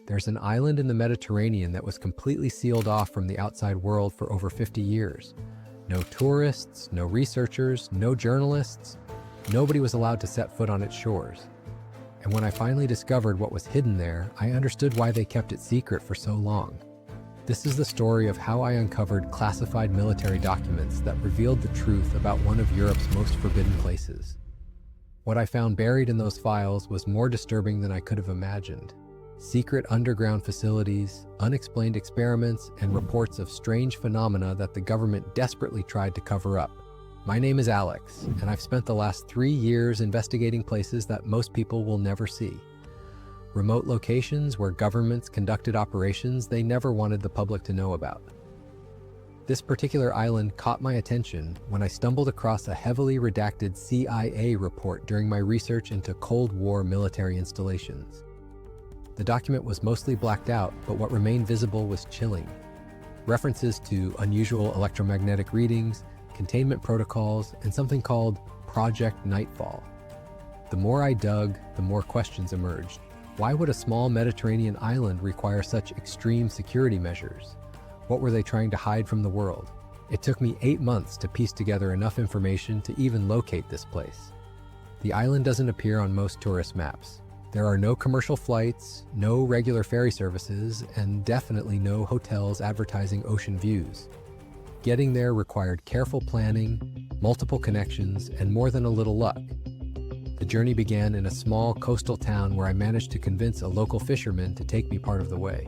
There's an island in the Mediterranean that was completely sealed off from the outside world for over 50 years. No tourists, no researchers, no journalists. Nobody was allowed to set foot on its shores. And when I finally discovered what was hidden there, I understood why they kept it secret for so long. This is the story of how I uncovered classified military documents that revealed the truth about one of Europe's most forbidden places. What I found buried in those files was more disturbing than I could have imagined. Secret underground facilities, unexplained experiments, and reports of strange phenomena that the government desperately tried to cover up. My name is Alex, and I've spent the last 3 years investigating places that most people will never see. Remote locations where governments conducted operations they never wanted the public to know about. This particular island caught my attention when I stumbled across a heavily redacted CIA report during my research into Cold War military installations. The document was mostly blacked out, but what remained visible was chilling. References to unusual electromagnetic readings, containment protocols, and something called Project Nightfall. The more I dug, the more questions emerged. Why would a small Mediterranean island require such extreme security measures? What were they trying to hide from the world? It took me 8 months to piece together enough information to even locate this place. The island doesn't appear on most tourist maps. There are no commercial flights, no regular ferry services, and definitely no hotels advertising ocean views. Getting there required careful planning, multiple connections, and more than a little luck. The journey began in a small coastal town where I managed to convince a local fisherman to take me part of the way.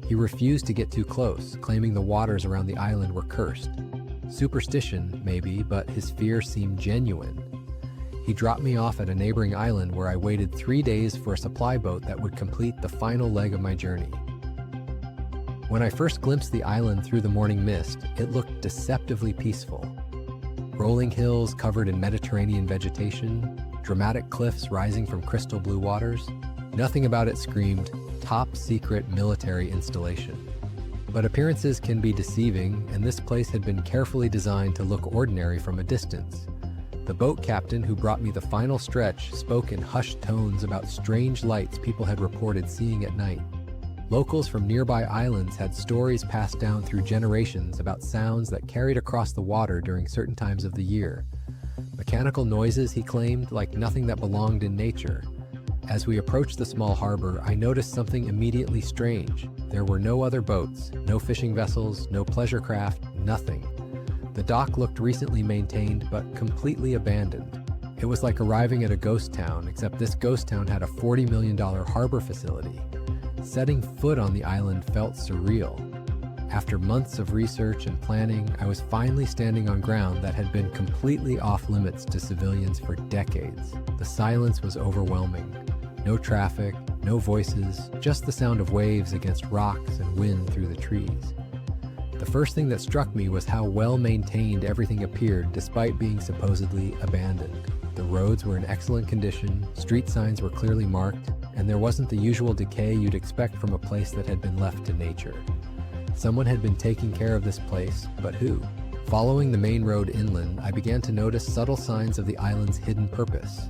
He refused to get too close, claiming the waters around the island were cursed. Superstition, maybe, but his fear seemed genuine. He dropped me off at a neighboring island where I waited 3 days for a supply boat that would complete the final leg of my journey. When I first glimpsed the island through the morning mist, it looked deceptively peaceful. Rolling hills covered in Mediterranean vegetation, dramatic cliffs rising from crystal blue waters. Nothing about it screamed, top secret military installation. But appearances can be deceiving, and this place had been carefully designed to look ordinary from a distance. The boat captain who brought me the final stretch spoke in hushed tones about strange lights people had reported seeing at night. Locals from nearby islands had stories passed down through generations about sounds that carried across the water during certain times of the year. Mechanical noises, he claimed, like nothing that belonged in nature. As we approached the small harbor, I noticed something immediately strange. There were no other boats, no fishing vessels, no pleasure craft, nothing. The dock looked recently maintained, but completely abandoned. It was like arriving at a ghost town, except this ghost town had a $40 million harbor facility. Setting foot on the island felt surreal. After months of research and planning, I was finally standing on ground that had been completely off limits to civilians for decades. The silence was overwhelming. No traffic, no voices, just the sound of waves against rocks and wind through the trees. The first thing that struck me was how well maintained everything appeared despite being supposedly abandoned. The roads were in excellent condition, street signs were clearly marked, and there wasn't the usual decay you'd expect from a place that had been left to nature. Someone had been taking care of this place, but who? Following the main road inland, I began to notice subtle signs of the island's hidden purpose.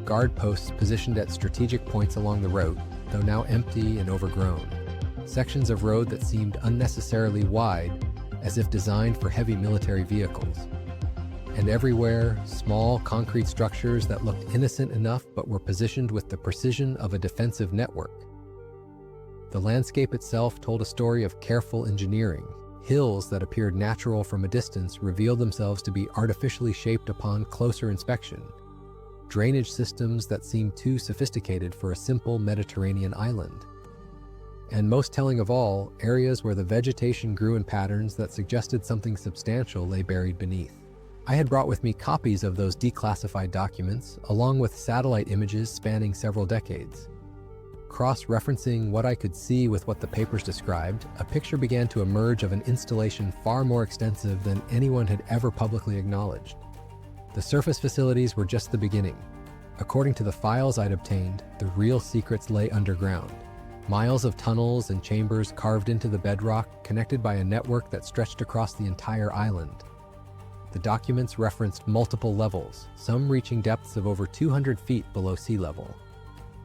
Guard posts positioned at strategic points along the route, though now empty and overgrown. Sections of road that seemed unnecessarily wide, as if designed for heavy military vehicles. And everywhere, small concrete structures that looked innocent enough but were positioned with the precision of a defensive network. The landscape itself told a story of careful engineering. Hills that appeared natural from a distance revealed themselves to be artificially shaped upon closer inspection. Drainage systems that seemed too sophisticated for a simple Mediterranean island. And most telling of all, areas where the vegetation grew in patterns that suggested something substantial lay buried beneath. I had brought with me copies of those declassified documents, along with satellite images spanning several decades. Cross-referencing what I could see with what the papers described, a picture began to emerge of an installation far more extensive than anyone had ever publicly acknowledged. The surface facilities were just the beginning. According to the files I'd obtained, the real secrets lay underground. Miles of tunnels and chambers carved into the bedrock, connected by a network that stretched across the entire island. The documents referenced multiple levels, some reaching depths of over 200 feet below sea level.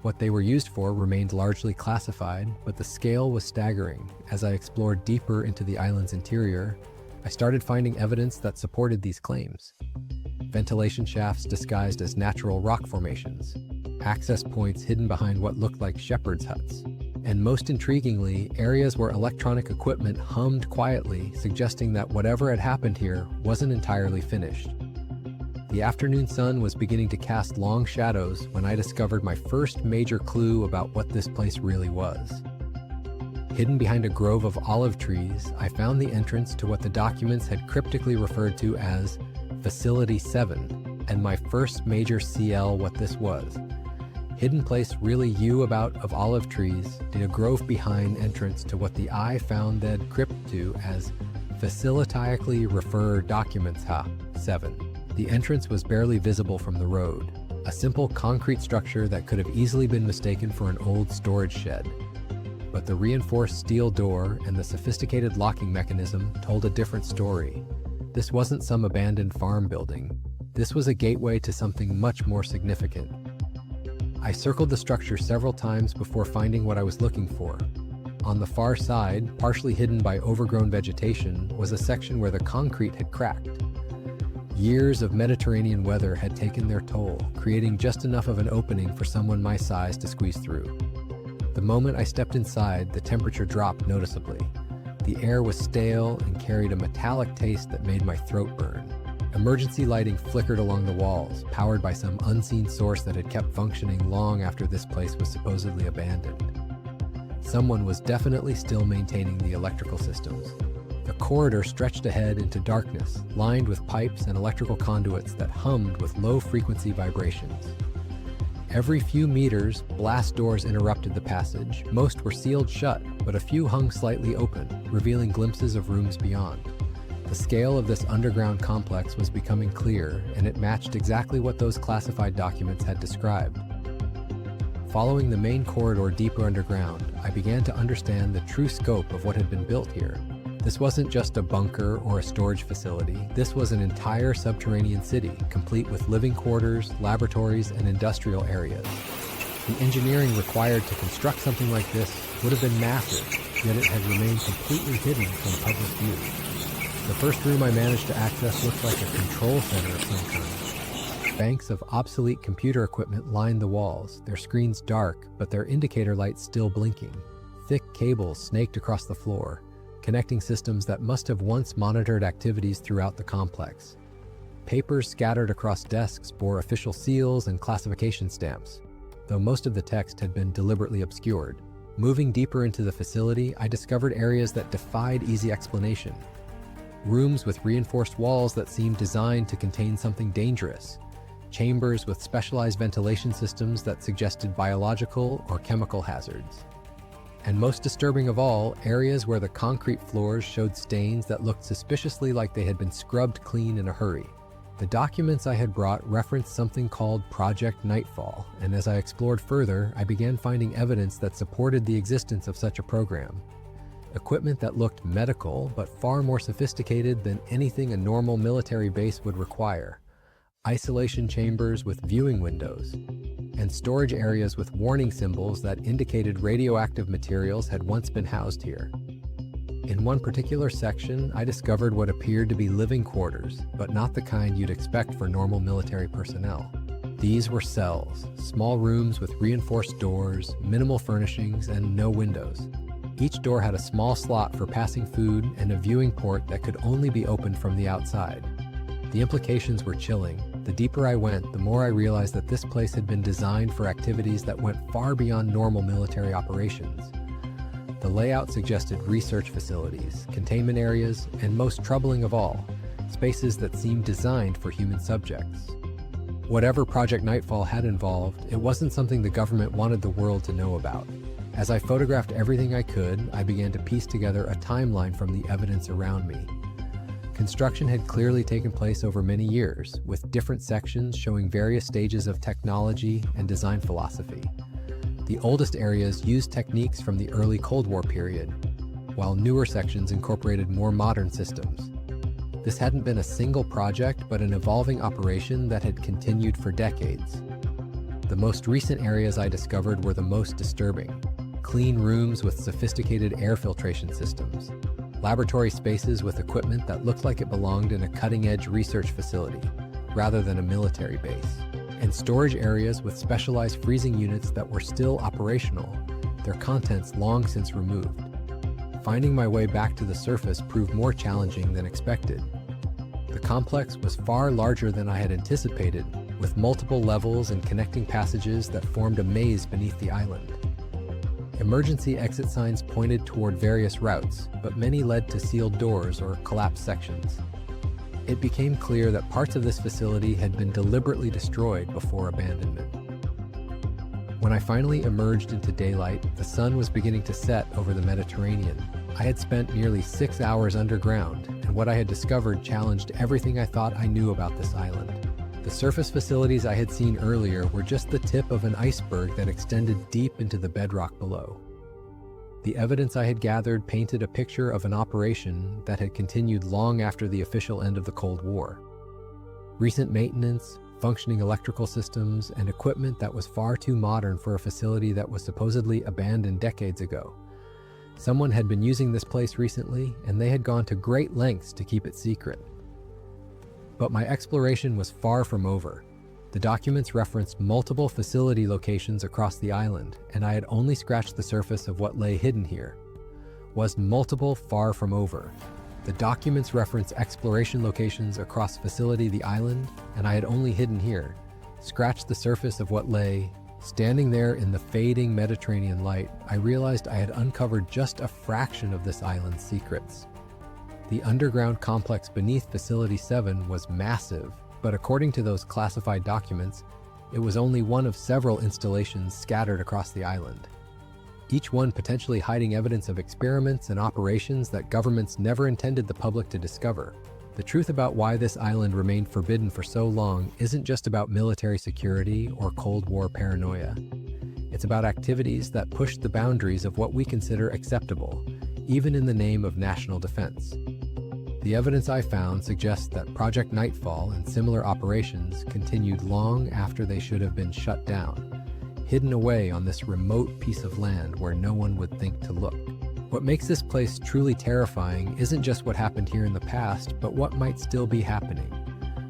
What they were used for remained largely classified, but the scale was staggering. As I explored deeper into the island's interior, I started finding evidence that supported these claims. Ventilation shafts disguised as natural rock formations, access points hidden behind what looked like shepherds' huts, and most intriguingly, areas where electronic equipment hummed quietly, suggesting that whatever had happened here wasn't entirely finished. The afternoon sun was beginning to cast long shadows when I discovered my first major clue about what this place really was. Hidden behind a grove of olive trees, I found the entrance to what the documents had cryptically referred to as Facility 7, and my first major CL what this was. Hidden place really about of olive trees, the grove behind entrance to what the eye found that crypt to as Facilitaically Refer Documents Ha 7. The entrance was barely visible from the road, a simple concrete structure that could have easily been mistaken for an old storage shed. But the reinforced steel door and the sophisticated locking mechanism told a different story. This wasn't some abandoned farm building. This was a gateway to something much more significant. I circled the structure several times before finding what I was looking for. On the far side, partially hidden by overgrown vegetation, was a section where the concrete had cracked. Years of Mediterranean weather had taken their toll, creating just enough of an opening for someone my size to squeeze through. The moment I stepped inside, the temperature dropped noticeably. The air was stale and carried a metallic taste that made my throat burn. Emergency lighting flickered along the walls, powered by some unseen source that had kept functioning long after this place was supposedly abandoned. Someone was definitely still maintaining the electrical systems. The corridor stretched ahead into darkness, lined with pipes and electrical conduits that hummed with low-frequency vibrations. Every few meters, blast doors interrupted the passage. Most were sealed shut, but a few hung slightly open, revealing glimpses of rooms beyond. The scale of this underground complex was becoming clear, and it matched exactly what those classified documents had described. Following the main corridor deeper underground, I began to understand the true scope of what had been built here. This wasn't just a bunker or a storage facility. This was an entire subterranean city, complete with living quarters, laboratories, and industrial areas. The engineering required to construct something like this would have been massive, yet it had remained completely hidden from public view. The first room I managed to access looked like a control center of some kind. Banks of obsolete computer equipment lined the walls, their screens dark, but their indicator lights still blinking. Thick cables snaked across the floor, connecting systems that must have once monitored activities throughout the complex. Papers scattered across desks bore official seals and classification stamps, though most of the text had been deliberately obscured. Moving deeper into the facility, I discovered areas that defied easy explanation. Rooms with reinforced walls that seemed designed to contain something dangerous. Chambers with specialized ventilation systems that suggested biological or chemical hazards. And most disturbing of all, areas where the concrete floors showed stains that looked suspiciously like they had been scrubbed clean in a hurry. The documents I had brought referenced something called Project Nightfall, and as I explored further, I began finding evidence that supported the existence of such a program. Equipment that looked medical, but far more sophisticated than anything a normal military base would require. Isolation chambers with viewing windows, and storage areas with warning symbols that indicated radioactive materials had once been housed here. In one particular section, I discovered what appeared to be living quarters, but not the kind you'd expect for normal military personnel. These were cells, small rooms with reinforced doors, minimal furnishings, and no windows. Each door had a small slot for passing food and a viewing port that could only be opened from the outside. The implications were chilling. The deeper I went, the more I realized that this place had been designed for activities that went far beyond normal military operations. The layout suggested research facilities, containment areas, and most troubling of all, spaces that seemed designed for human subjects. Whatever Project Nightfall had involved, it wasn't something the government wanted the world to know about. As I photographed everything I could, I began to piece together a timeline from the evidence around me. Construction had clearly taken place over many years, with different sections showing various stages of technology and design philosophy. The oldest areas used techniques from the early Cold War period, while newer sections incorporated more modern systems. This hadn't been a single project, but an evolving operation that had continued for decades. The most recent areas I discovered were the most disturbing. Clean rooms with sophisticated air filtration systems, laboratory spaces with equipment that looked like it belonged in a cutting-edge research facility rather than a military base, and storage areas with specialized freezing units that were still operational, their contents long since removed. Finding my way back to the surface proved more challenging than expected. The complex was far larger than I had anticipated, with multiple levels and connecting passages that formed a maze beneath the island. Emergency exit signs pointed toward various routes, but many led to sealed doors or collapsed sections. It became clear that parts of this facility had been deliberately destroyed before abandonment. When I finally emerged into daylight, the sun was beginning to set over the Mediterranean. I had spent nearly 6 hours underground, and what I had discovered challenged everything I thought I knew about this island. The surface facilities I had seen earlier were just the tip of an iceberg that extended deep into the bedrock below. The evidence I had gathered painted a picture of an operation that had continued long after the official end of the Cold War. Recent maintenance, functioning electrical systems, and equipment that was far too modern for a facility that was supposedly abandoned decades ago. Someone had been using this place recently, and they had gone to great lengths to keep it secret. But my exploration was far from over. The documents referenced multiple facility locations across the island, and I had only scratched the surface of what lay hidden here. Was multiple far from over? The documents reference exploration locations across facility the island, and I had only hidden here, scratched the surface of what lay. Standing there in the fading Mediterranean light, I realized I had uncovered just a fraction of this island's secrets. The underground complex beneath Facility 7 was massive, but according to those classified documents, it was only one of several installations scattered across the island. Each one potentially hiding evidence of experiments and operations that governments never intended the public to discover. The truth about why this island remained forbidden for so long isn't just about military security or Cold War paranoia. It's about activities that pushed the boundaries of what we consider acceptable, even in the name of national defense. The evidence I found suggests that Project Nightfall and similar operations continued long after they should have been shut down, hidden away on this remote piece of land where no one would think to look. What makes this place truly terrifying isn't just what happened here in the past, but what might still be happening.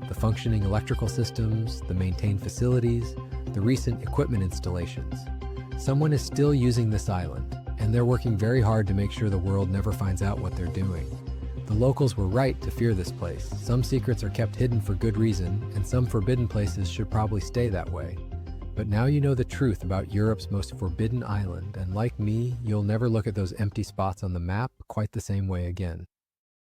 The functioning electrical systems, the maintained facilities, the recent equipment installations. Someone is still using this island, and they're working very hard to make sure the world never finds out what they're doing. The locals were right to fear this place. Some secrets are kept hidden for good reason, and some forbidden places should probably stay that way. But now you know the truth about Europe's most forbidden island, and like me, you'll never look at those empty spots on the map quite the same way again.